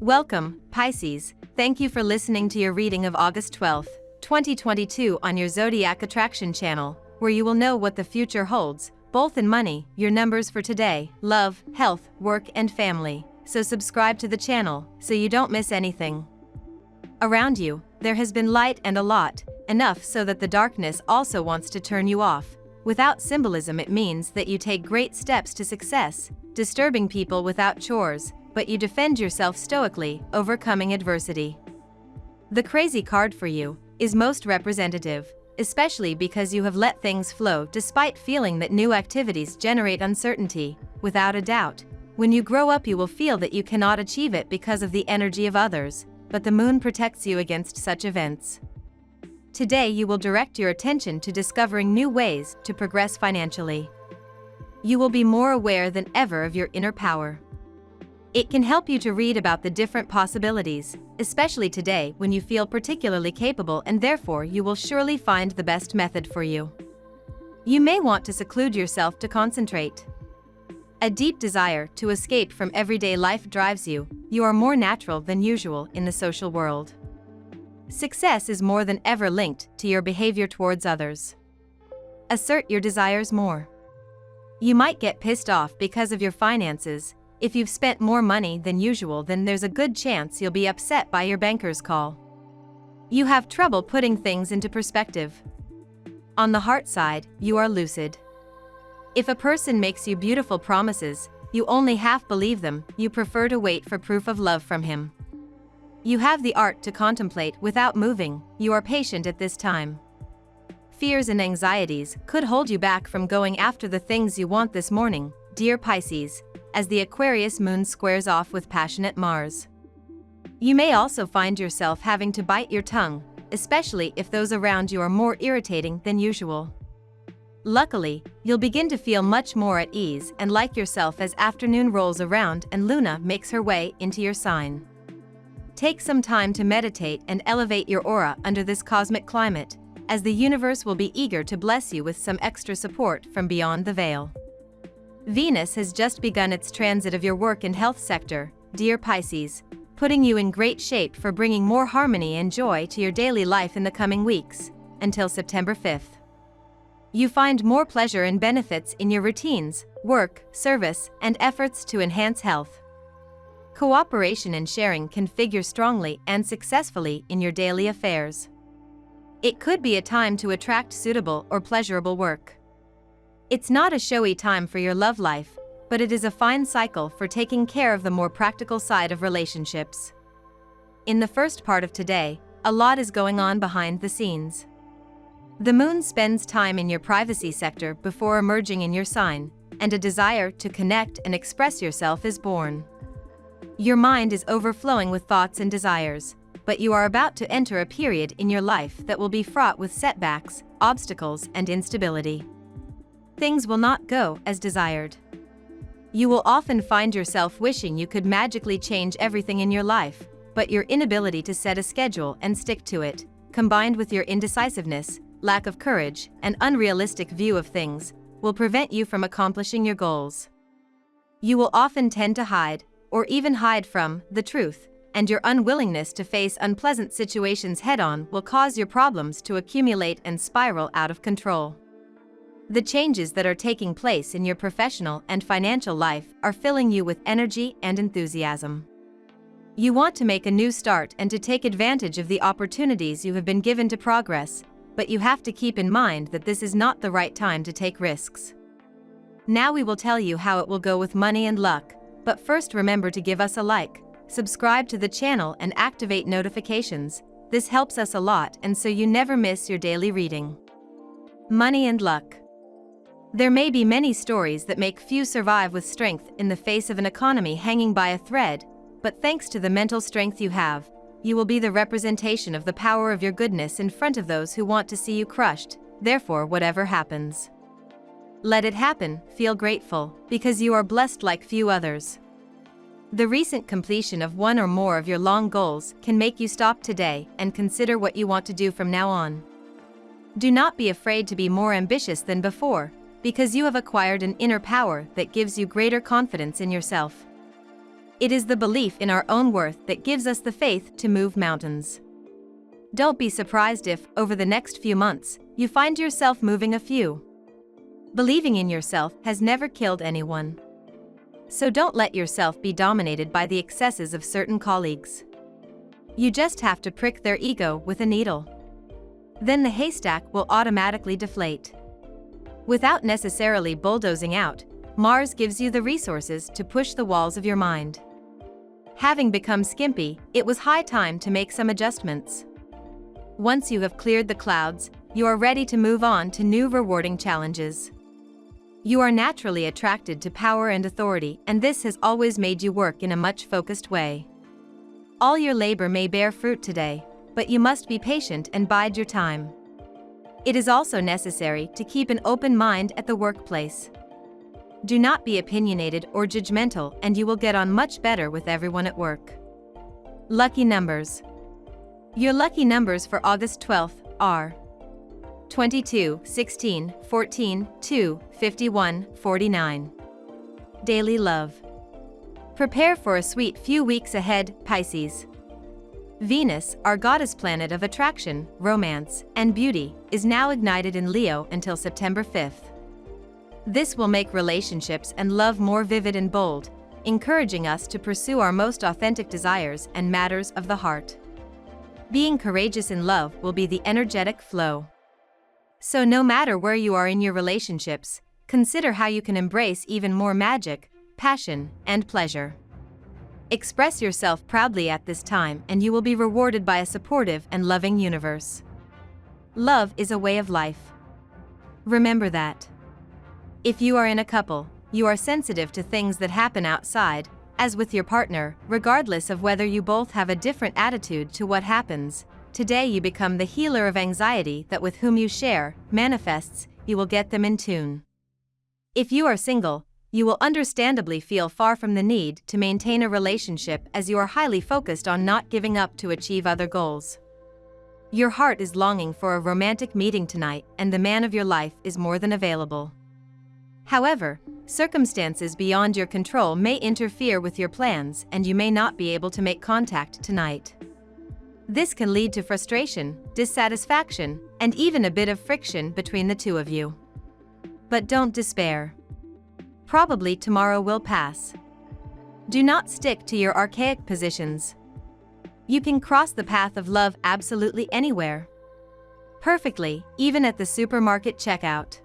Welcome, Pisces. Thank you for listening to your reading of August 12, 2022 on your Zodiac Attraction channel, where you will know what the future holds, both in money, your numbers for today, love, health, work and family. So subscribe to the channel, so you don't miss anything. Around you, there has been light and a lot, enough so that the darkness also wants to turn you off. Without symbolism, it means that you take great steps to success, disturbing people without chores, but you defend yourself stoically, overcoming adversity. The crazy card for you is most representative, especially because you have let things flow despite feeling that new activities generate uncertainty. Without a doubt, when you grow up you will feel that you cannot achieve it because of the energy of others, but the moon protects you against such events. Today you will direct your attention to discovering new ways to progress financially. You will be more aware than ever of your inner power. It can help you to read about the different possibilities, especially today when you feel particularly capable, and therefore you will surely find the best method for you. You may want to seclude yourself to concentrate. A deep desire to escape from everyday life drives you. You are more natural than usual in the social world. Success is more than ever linked to your behavior towards others. Assert your desires more. You might get pissed off because of your finances. If you've spent more money than usual, then there's a good chance you'll be upset by your banker's call. You have trouble putting things into perspective. On the heart side, you are lucid. If a person makes you beautiful promises, you only half believe them. You prefer to wait for proof of love from him. You have the art to contemplate without moving. You are patient at this time. Fears and anxieties could hold you back from going after the things you want this morning, dear Pisces, as the Aquarius moon squares off with passionate Mars. You may also find yourself having to bite your tongue, especially if those around you are more irritating than usual. Luckily, you'll begin to feel much more at ease and like yourself as afternoon rolls around and Luna makes her way into your sign. Take some time to meditate and elevate your aura under this cosmic climate, as the universe will be eager to bless you with some extra support from beyond the veil. Venus has just begun its transit of your work and health sector, dear Pisces, putting you in great shape for bringing more harmony and joy to your daily life in the coming weeks, until September 5th. You find more pleasure and benefits in your routines, work, service, and efforts to enhance health. Cooperation and sharing can figure strongly and successfully in your daily affairs. It could be a time to attract suitable or pleasurable work. It's not a showy time for your love life, but it is a fine cycle for taking care of the more practical side of relationships. In the first part of today, a lot is going on behind the scenes. The moon spends time in your privacy sector before emerging in your sign, and a desire to connect and express yourself is born. Your mind is overflowing with thoughts and desires, but you are about to enter a period in your life that will be fraught with setbacks, obstacles, and instability. Things will not go as desired. You will often find yourself wishing you could magically change everything in your life, but your inability to set a schedule and stick to it, combined with your indecisiveness, lack of courage, and unrealistic view of things, will prevent you from accomplishing your goals. You will often tend to hide, or even hide from, the truth, and your unwillingness to face unpleasant situations head-on will cause your problems to accumulate and spiral out of control. The changes that are taking place in your professional and financial life are filling you with energy and enthusiasm. You want to make a new start and to take advantage of the opportunities you have been given to progress, but you have to keep in mind that this is not the right time to take risks. Now we will tell you how it will go with money and luck, but first remember to give us a like, subscribe to the channel and activate notifications. This helps us a lot and so you never miss your daily reading. Money and luck. There may be many stories that make few survive with strength in the face of an economy hanging by a thread, but thanks to the mental strength you have, you will be the representation of the power of your goodness in front of those who want to see you crushed. Therefore, whatever happens, let it happen. Feel grateful, because you are blessed like few others. The recent completion of one or more of your long goals can make you stop today and consider what you want to do from now on. Do not be afraid to be more ambitious than before, because you have acquired an inner power that gives you greater confidence in yourself. It is the belief in our own worth that gives us the faith to move mountains. Don't be surprised if, over the next few months, you find yourself moving a few. Believing in yourself has never killed anyone. So don't let yourself be dominated by the excesses of certain colleagues. You just have to prick their ego with a needle. Then the haystack will automatically deflate. Without necessarily bulldozing out, Mars gives you the resources to push the walls of your mind. Having become skimpy, it was high time to make some adjustments. Once you have cleared the clouds, you are ready to move on to new rewarding challenges. You are naturally attracted to power and authority, and this has always made you work in a much focused way. All your labor may bear fruit today, but you must be patient and bide your time. It is also necessary to keep an open mind at the workplace. Do not be opinionated or judgmental, and you will get on much better with everyone at work. Lucky numbers. Your lucky numbers for August 12th are 22, 16, 14, 2, 51, 49. Daily love. Prepare for a sweet few weeks ahead, Pisces. Venus, our goddess planet of attraction, romance, and beauty, is now ignited in Leo until September 5th. This will make relationships and love more vivid and bold, encouraging us to pursue our most authentic desires and matters of the heart. Being courageous in love will be the energetic flow. So no matter where you are in your relationships, consider how you can embrace even more magic, passion, and pleasure. Express yourself proudly at this time, and you will be rewarded by a supportive and loving universe. Love is a way of life. Remember that. If you are in a couple, you are sensitive to things that happen outside, as with your partner, regardless of whether you both have a different attitude to what happens. Today you become the healer of anxiety that with whom you share, manifests, you will get them in tune. If you are single, you will understandably feel far from the need to maintain a relationship as you are highly focused on not giving up to achieve other goals. Your heart is longing for a romantic meeting tonight, and the man of your life is more than available. However, circumstances beyond your control may interfere with your plans, and you may not be able to make contact tonight. This can lead to frustration, dissatisfaction, and even a bit of friction between the two of you. But don't despair. Probably tomorrow will pass. Do not stick to your archaic positions. You can cross the path of love absolutely anywhere. Perfectly, even at the supermarket checkout.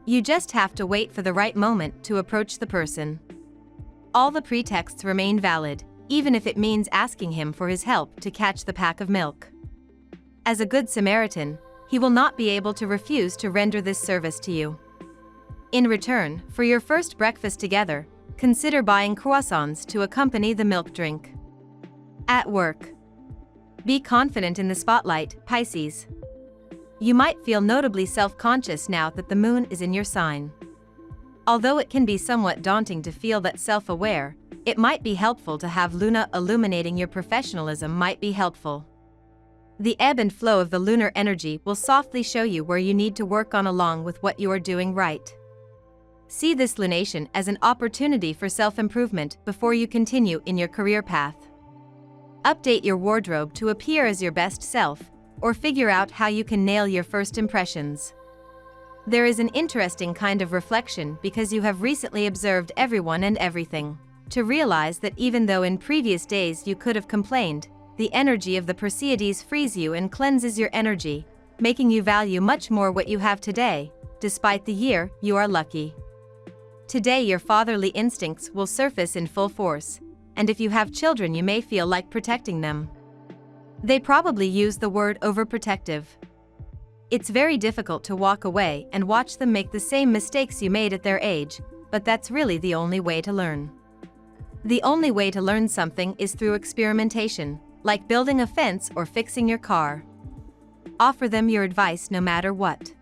You just have to wait for the right moment to approach the person. All the pretexts remain valid, even if it means asking him for his help to catch the pack of milk. As a good Samaritan, he will not be able to refuse to render this service to you. In return, for your first breakfast together, consider buying croissants to accompany the milk drink. At work. Be confident in the spotlight, Pisces. You might feel notably self-conscious now that the moon is in your sign. Although it can be somewhat daunting to feel that self-aware, it might be helpful to have Luna illuminating your professionalism might be helpful. The ebb and flow of the lunar energy will softly show you where you need to work on along with what you are doing right. See this lunation as an opportunity for self-improvement before you continue in your career path. Update your wardrobe to appear as your best self, or figure out how you can nail your first impressions. There is an interesting kind of reflection because you have recently observed everyone and everything, to realize that even though in previous days you could have complained, the energy of the Perseids frees you and cleanses your energy, making you value much more what you have today. Despite the year, you are lucky. Today your fatherly instincts will surface in full force, and if you have children you may feel like protecting them. They probably use the word overprotective. It's very difficult to walk away and watch them make the same mistakes you made at their age, but that's really the only way to learn. The only way to learn something is through experimentation, like building a fence or fixing your car. Offer them your advice no matter what.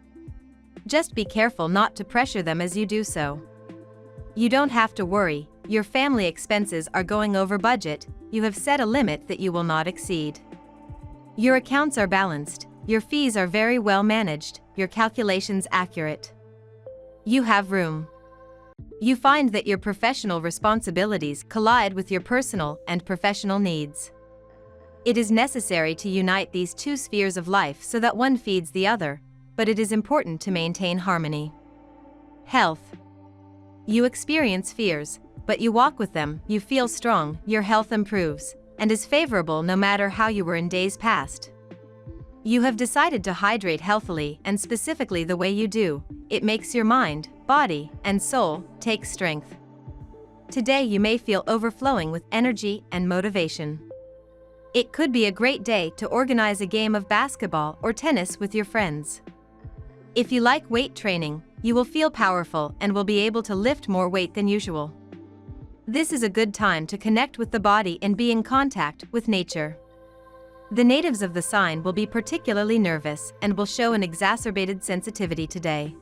Just be careful not to pressure them as you do so. You don't have to worry, your family expenses are going over budget, you have set a limit that you will not exceed. Your accounts are balanced, your fees are very well managed, your calculations accurate. You have room. You find that your professional responsibilities collide with your personal and professional needs. It is necessary to unite these two spheres of life so that one feeds the other, but it is important to maintain harmony. Health. You experience fears, but you walk with them, you feel strong, your health improves, and is favorable no matter how you were in days past. You have decided to hydrate healthily and specifically the way you do. It makes your mind, body, and soul take strength. Today you may feel overflowing with energy and motivation. It could be a great day to organize a game of basketball or tennis with your friends. If you like weight training, you will feel powerful and will be able to lift more weight than usual. This is a good time to connect with the body and be in contact with nature. The natives of the sign will be particularly nervous and will show an exacerbated sensitivity today.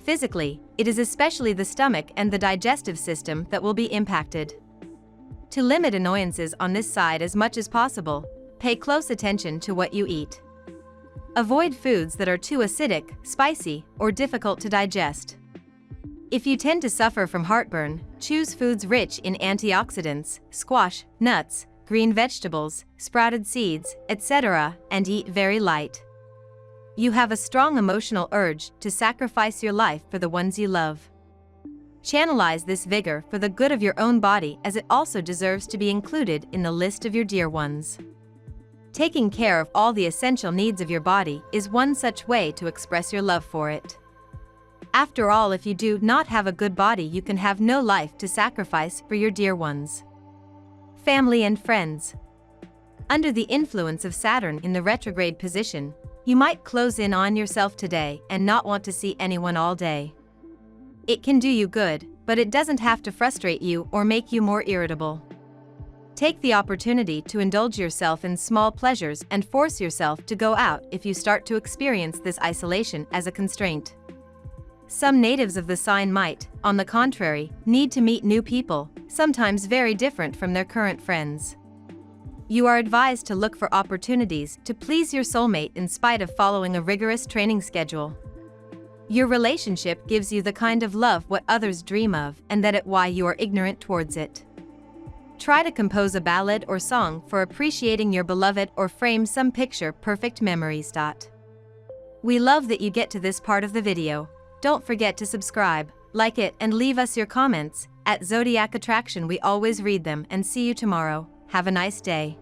Physically, it is especially the stomach and the digestive system that will be impacted. To limit annoyances on this side as much as possible, pay close attention to what you eat. Avoid foods that are too acidic, spicy, or difficult to digest. If you tend to suffer from heartburn, choose foods rich in antioxidants, squash, nuts, green vegetables, sprouted seeds, etc., and eat very light. You have a strong emotional urge to sacrifice your life for the ones you love. Channelize this vigor for the good of your own body, as it also deserves to be included in the list of your dear ones. Taking care of all the essential needs of your body is one such way to express your love for it. After all, if you do not have a good body, you can have no life to sacrifice for your dear ones. Family and friends. Under the influence of Saturn in the retrograde position, you might close in on yourself today and not want to see anyone all day. It can do you good, but it doesn't have to frustrate you or make you more irritable. Take the opportunity to indulge yourself in small pleasures and force yourself to go out if you start to experience this isolation as a constraint. Some natives of the sign might, on the contrary, need to meet new people, sometimes very different from their current friends. You are advised to look for opportunities to please your soulmate in spite of following a rigorous training schedule. Your relationship gives you the kind of love what others dream of, and that is why you are ignorant towards it. Try to compose a ballad or song for appreciating your beloved or frame some picture-perfect memories. We love that you get to this part of the video. Don't forget to subscribe, like it, and leave us your comments. At Zodiac Attraction we always read them, and see you tomorrow. Have a nice day.